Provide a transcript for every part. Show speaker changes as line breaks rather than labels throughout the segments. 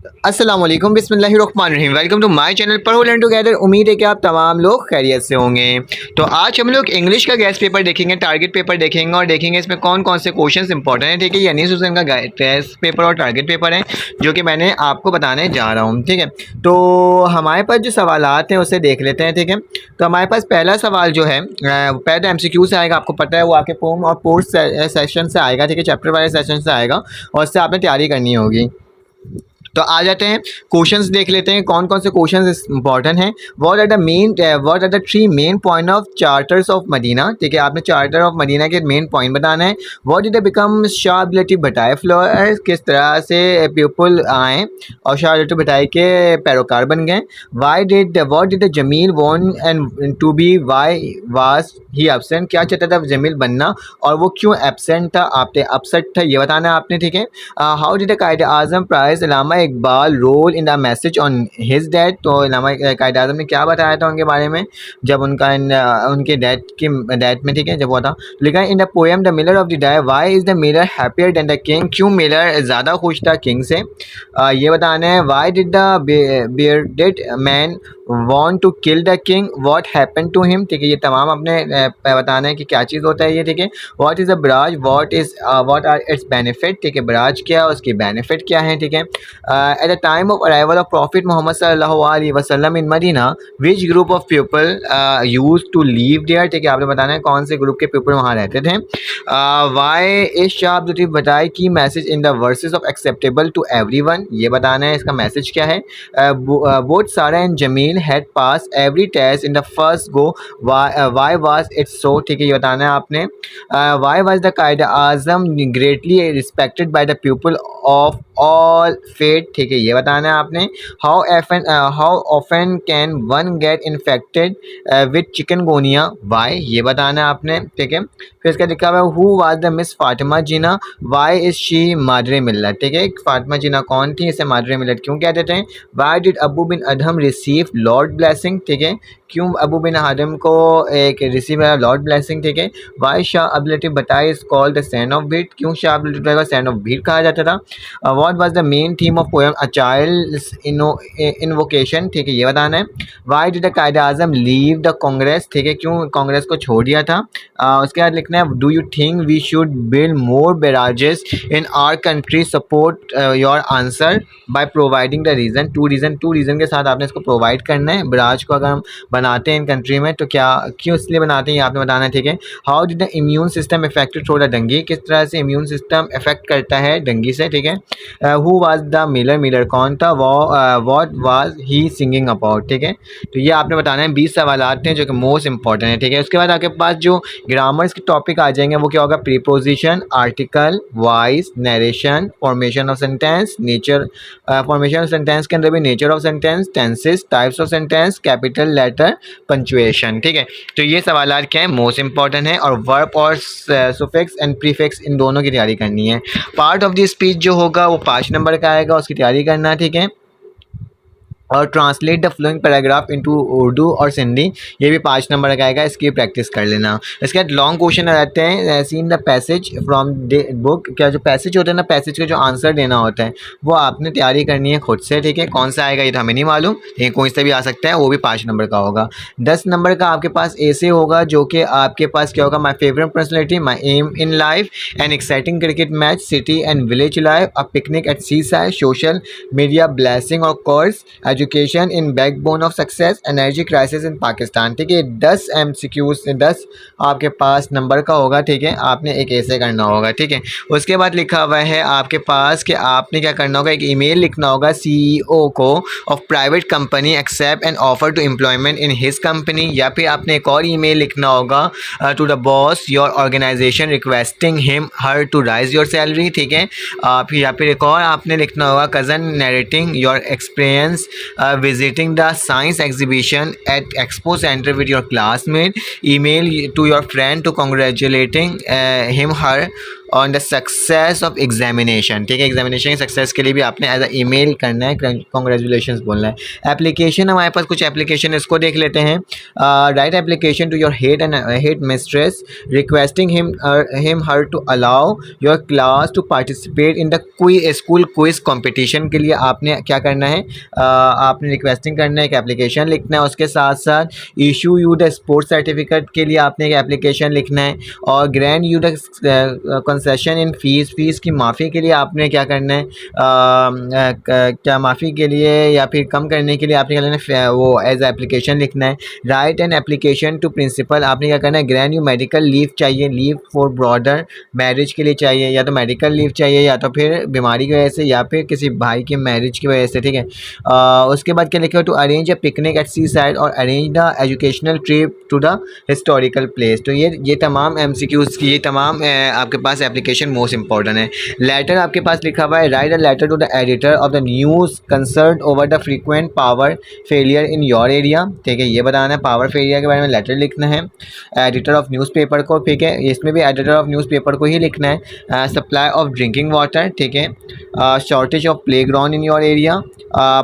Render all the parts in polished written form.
अस्सलाम वालेकुम बिस्मिल्लाहिर्रहमानिर्रहीम। वेलकम टू माय चैनल पढ़ो लर्न टुगेदर। उम्मीद है कि आप तमाम लोग खैरियत से होंगे। तो आज हम लोग इंग्लिश का गैस पेपर देखेंगे, टारगेट पेपर देखेंगे और देखेंगे इसमें कौन कौन से क्वेश्चंस इंपॉर्टेंट हैं। ठीक है, यानी हुसैन का गैस पेपर और टारगेट पेपर है जो कि मैंने आपको बताने जा रहा हूँ। ठीक है, तो हमारे पास जो सवालात हैं उसे देख लेते हैं। ठीक है, तो हमारे पास पहला सवाल जो है पहले MCQ से आएगा, आपको पता है वो आपके पोम और पोस्ट सेशन से आएगा। ठीक है, चैप्टर वाले सेशन से आएगा और उससे आपने तैयारी करनी होगी। तो आ जाते हैं, क्वेश्चंस देख लेते हैं कौन कौन से क्वेश्चंस इंपॉर्टेंट हैं। What are the three main point of charters of Medina. ठीक है, आपने चार्टर ऑफ मदीना के मेन पॉइंट बताना है। What did become Shah Abdul Bhittai flowers, किस तरह से पीपल आए और शाह अब्दुल भट्टाई के पैरोकार बन गए। What did Jamil want and to be, why was he absent, क्या चाहता था जमील बनना और वो क्यों एब्सेंट था, आपने अपसेट था, ये बताना है आपने। ठीक है, how did Quaid Azam praise Allama Iqbal role in the message on his death. तो इलामा कायद आजम ने क्या बताया था उनके बारे में जब उनके डेथ में, ठीक है, जब हुआ था। लिखा in the poem the miller of the Dee, why is the miller happier than the king, क्यों मिलर ज़्यादा खुश था किंग से, ये बताना है। Why did the bearded man want to kill the king, what happen to him. ठीक है, ये तमाम अपने बताना है कि क्या चीज़ होता है ये। ठीक है, what is a barrage, what are its benefit. ठीक है, बराज क्या है, उसकी बेनिफिट क्या है। ठीक है, at the time of arrival of prophet Muhammad सल्लल्लाहु अलैहि वसल्लम in Medina, which group of people use to live there. ठीक है, आपने बताना है कौन से ग्रुप के पीपल वहाँ रहते थे। वाई इज शाह अब्दुल भट्टाई की message in the verses of acceptable to everyone, ये बताना है इसका मैसेज क्या है। Both Sara and Jamil had passed every test in the first go, why was it so। ठीक है, ये बताना है आपने। why was the Qaeda Azam greatly respected by the people of all faith। ठीक है, ये बताना है आपने। how often can one get infected with chikungunya, why, ये बताना है आपने। ठीक है, फिर इसका लिखा हुआ है who was the Miss Fatima Jeena, why is she मादरे मिल्लत। ठीक है, फातिमा जीना कौन थी, इसे मादरे मिल्लत क्यों कहते थे। why did Abou Ben Adhem receive lord blessing. ठीक है, क्यों अबू बिन आदम को एक रिसीव है लॉर्ड ब्लेसिंग। ठीक है, why Shah Abdul Bhittai is called the son of Bhit, क्यों शाह अब्दुल भट्टाई को सन ऑफ बीट कहा जाता था। What was the main theme of poem a child's invocation. ठीक है, ये बताना है। Why did the Quaid Azam leave the Congress. ठीक है, क्यों कांग्रेस को छोड़ दिया था। उसके बाद लिखना है do you think we should build more barrages in our country, support your answer by providing the reason. Two reason के साथ आपने इसको प्रोवाइड करना है। बराज को अगर हम बनाते हैं इन कंट्री में तो क्या क्यों इसलिए बनाते हैं ये आपने बताना है। ठीक है, how did the immune system affected through the dengue, किस तरह से इम्यून सिस्टम इफेक्ट करता है डंगी से। ठीक है, हु वाज द मिलर कौन था, what was he singing about. ठीक है, तो ये आपने बताना है। 20 सवालात हैं जो कि मोस्ट इंपॉर्टेंट है। ठीक है, उसके बाद आपके पास जो ग्रामर्स के टॉपिक आ जाएंगे वो क्या होगा, preposition, article, voice, narration, formation of sentence, nature, formation of sentence के अंदर भी nature of sentence, tenses, types of sentence, capital letter, punctuation. ठीक है, तो ये सवालात क्या है, मोस्ट इंपॉर्टेंट है। और वर्ब और सुफिक्स एंड प्रीफिक्स इन दोनों की तैयारी करनी है। पार्ट ऑफ द स्पीच जो होगा वो 5 नंबर का आएगा, उसकी तैयारी करना है। ठीक है, और translate the flowing paragraph into Urdu और सिंधी, ये भी 5 नंबर का आएगा, इसकी प्रैक्टिस कर लेना। इसके बाद लॉन्ग क्वेश्चन आ जाते हैं। Seen the passage from the book, क्या जो पैसेज होता है ना, पैसेज का जो आंसर देना होता है वो आपने तैयारी करनी है खुद से। ठीक है, कौन सा आएगा ये तो हमें नहीं मालूम, लेकिन कोई से भी आ सकता है, वो भी 5 नंबर का होगा। 10 नंबर का आपके पास ऐसे होगा जो कि आपके पास क्या होगा, my favourite personality, my aim in life, an exciting cricket match, city and village life, a picnic at sea side, social media blessing और curse, education in backbone of success, energy crisis in Pakistan. ठीक है, 10 MCQ से 10 आपके पास number का होगा। ठीक है, आपने एक ऐसे करना होगा। ठीक है, उसके बाद लिखा हुआ है आपके पास कि आपने क्या करना होगा, एक ईमेल लिखना होगा CEO को of private company accept and offer to employment in his company, या फिर आपने एक और ईमेल लिखना होगा to the boss your organization requesting him her to rise your salary. ठीक है, फिर या फिर एक और आपने लिखना होगा cousin narrating your experience visiting the science exhibition at Expo Center with your classmate, email to your friend to congratulating him her on the success of examination, ठीक है। एग्जामिनेशन की सक्सेस के लिए भी आपने एज अ ईमेल करना है, congratulation बोलना है। एप्लीकेशन, हमारे पास कुछ एप्लीकेशन इसको देख लेते हैं। Write application to your head mistress requesting him her to allow your class to participate in the school quiz competition के लिए आपने क्या करना है, आपने रिक्वेस्टिंग करना है, एक एप्लीकेशन लिखना है। उसके साथ साथ issue you the sports certificate के लिए आपने एक एप्लीकेशन लिखना है। और grand you the concession in fees की माफ़ी के लिए आपने क्या करना है, क्या माफ़ी के लिए या फिर कम करने के लिए आपने क्या करना है, वो एज एप्लीकेशन लिखना है। Write an application to principal, आपने क्या करना है, ग्रैंड यू मेडिकल लीव चाहिए, लीव फॉर ब्रॉडर मैरिज के लिए चाहिए, या तो मेडिकल लीव चाहिए या तो फिर बीमारी की वजह से या फिर किसी भाई की मैरिज की वजह से, ठीक है। उसके बाद क्या लिखा हो, to arrange a picnic at sea side और arrange the educational trip to the historical place. तो ये तमाम MCQs की, ये तमाम आपके पास एप्लीकेशन मोस्ट इंपॉर्टेंट है। लेटर आपके पास लिखा हुआ है, write a letter to the editor of the news concern over the frequent power failure in your area, ठीक है। ये बताना है, पावर फेलियर के बारे में लेटर लिखना है एडिटर ऑफ न्यूज़पेपर को, ठीक है। इसमें भी एडिटर ऑफ न्यूज़पेपर को ही लिखना है। सप्लाई ऑफ ड्रिंकिंग वाटर, ठीक है। Shortage of playground in your area,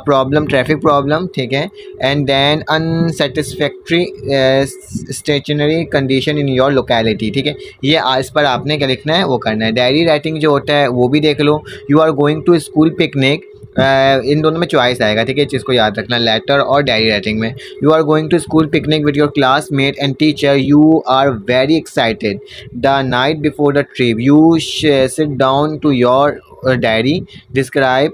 problem traffic problem, ठीक है। And then unsatisfactory stationery condition in your locality, ठीक है। ये इस पर आपने क्या लिखना है, वो करना है। डायरी राइटिंग जो होता है वो भी देख लो। You are going to school picnic, इन दोनों में चॉइस आएगा, ठीक है। चीज़ को याद रखना, लेटर और डायरी राइटिंग में। You are going to school picnic with your classmate and teacher, you are very excited the night before the trip, you sit down to your diary, describe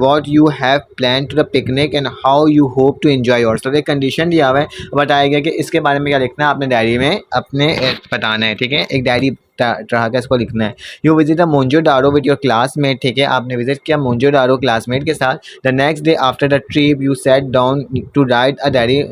what you have planned to the picnic and how you hope to enjoy yourself। एक condition दिया हुआ है, बताया गया कि इसके बारे में क्या लिखना है आपने डायरी में अपने बताना है, ठीक है। एक डायरी तरह का इसको लिखना है। You visit the Mohenjo Daro with your classmate, ठीक है। आपने विजिट किया मोन्जो डारो क्लासमेट के साथ। The next day after the trip you set down to write a diary,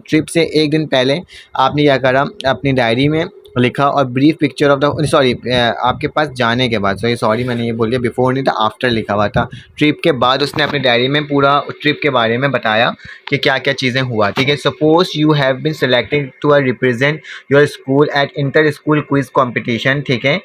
trip से एक दिन पहले आपने क्या करा, अपनी डायरी में लिखा और brief picture of the, sorry आपके पास जाने के बाद, सॉरी मैंने ये बोल दिया, बिफोर नहीं था, आफ्टर लिखा हुआ था। ट्रिप के बाद उसने अपनी डायरी में पूरा ट्रिप के बारे में बताया कि क्या क्या चीज़ें हुआ, ठीक है। Suppose you have been selected to represent your school at inter school quiz competition, ठीक है।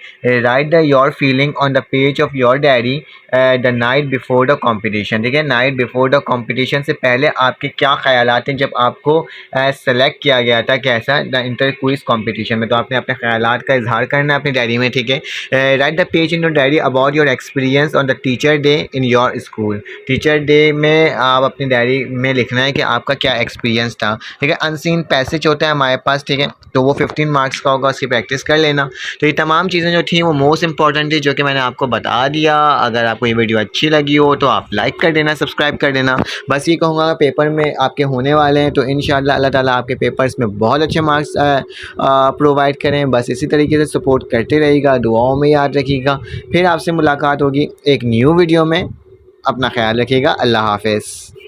Write the your feeling on the page of your diary the night before the competition, ठीक है। नाइट बिफोर द कॉम्पिटिशन से पहले आपके क्या ख्यालात हैं जब आपको सेलेक्ट किया गया था कैसा, द इंटर क्विज कॉम्पिटिशन में। तो आपने अपने ख्यालात का इजहार करना है अपनी डायरी में, ठीक है। Write the page in your diary about your experience on the teacher day in your school, teacher day में आप अपनी डायरी में लिखना है कि आपका क्या एक्सपीरियंस था, ठीक है। अनसीन पैसेज होता है हमारे पास, ठीक है, तो वो 15 मार्क्स का होगा, उसकी प्रैक्टिस कर लेना। तो ये तमाम चीज़ें जो थी वो मोस्ट इंपॉर्टेंट थी, जो कि मैंने आपको बता दिया। अगर आपको ये वीडियो अच्छी लगी हो तो आप लाइक कर देना, सब्सक्राइब कर देना। बस ये कहूँगा, पेपर में आपके होने वाले हैं तो इंशाअल्लाह अल्लाह ताला आपके पेपर्स में बहुत अच्छे मार्क्स प्रोवाइड करें। बस इसी तरीके से सपोर्ट करते रहिएगा, दुआओं में याद रखिएगा। फिर आपसे मुलाकात होगी एक न्यू वीडियो में। अपना ख्याल रखिएगा। अल्लाह हाफ़िज़।